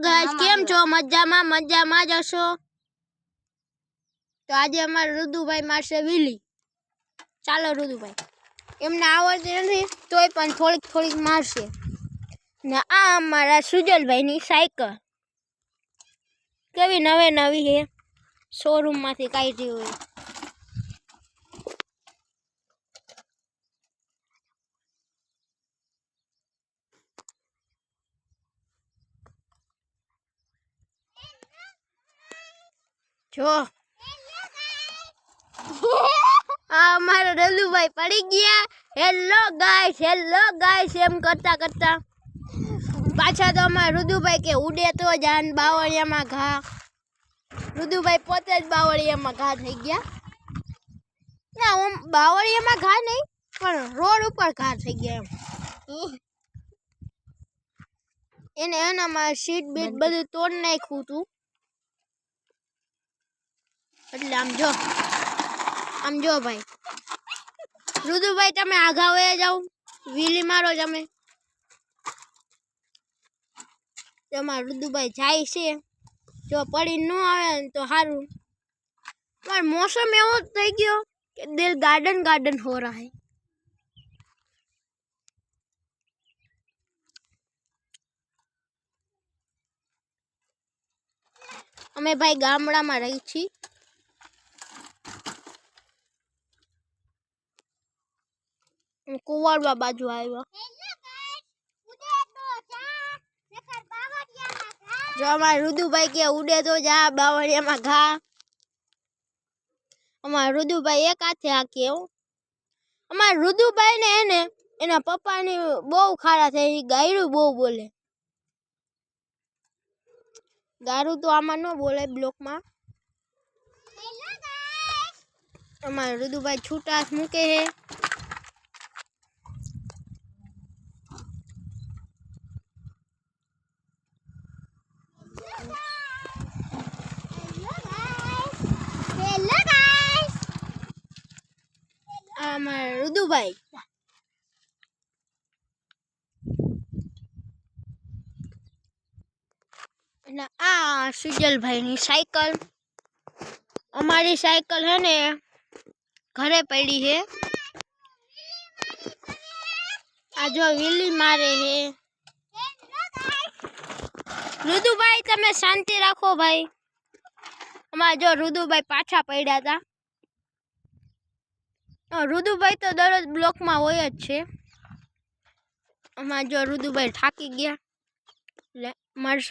Guys, કેમ છો? મજામાં જ હશો? તો આજે અમારે રુદુભાઈ મારશે વીલી. ચાલો રુદુભાઈ, એમને આવડતી નથી તોય પણ થોડીક મારશે. ને આ અમારા સુજલભાઈની સાયકલ કેવી નવી હે, શોરૂમ માંથી કાઢી હોય. જો અમારા રલુભાઈ પડી ગયા. હેલો ગાઈસ એમ કરતા પાછા તો અમારા રુદુભાઈ કે ઉડે તો જાન બાવળિયામાં ઘા. રુદુભાઈ પોતે જ બાવળિયામાં ઘા થઈ ગયા. ના બાવળિયામાં ઘા નહીં, પણ રોડ ઉપર ઘા થઈ ગયા એમ. એનામાં સીટ બીટ બધું તોડ નાખ્યું હતું. એટલે આમ જો ભાઈ રુદુભાઈ, તમે આઘા વયા જાઓ, વીલી મારો તમે. તમારા રુદુભાઈ જાય છે, જો પડી ન આવે તો સારું. પણ મોસમ એવો થઈ ગયો કે દિલ ગાર્ડન હો રહા હે. અમે ભાઈ ગામડામાં રહી છીએ. કુવાડવા બાજુ આવ્યા. જો અમારા રુદુભાઈ કે ઉડે તો જા બાવળિયામાં ઘા. અમારા રુદુભાઈ એક હાથે હાકે. અમારા રુદુભાઈ ને એના પપ્પાની બહુ ખારા થાય. ગાયરું બહુ બોલે. ગારું તો આમાં ન બોલે બ્લોકમાં. અમારા રુદુભાઈ છૂટા મૂકે હે. અમારા રુદુભાઈ અને આ સુજલભાઈની સાયકલ. અમારી સાયકલ હે ને ઘરે પડી હે. આ જો વીલી મારે હે. રુદુભાઈ તમે શાંતિ રાખો ભાઈ. અમારા જો રુદુભાઈ પાછા પડ્યા હતા. રુદુભાઈ તો દરરોજ બ્લોકમાં હોય જ છે. અમારા જો રુદુભાઈ થાકી ગયા એટલે મારશે.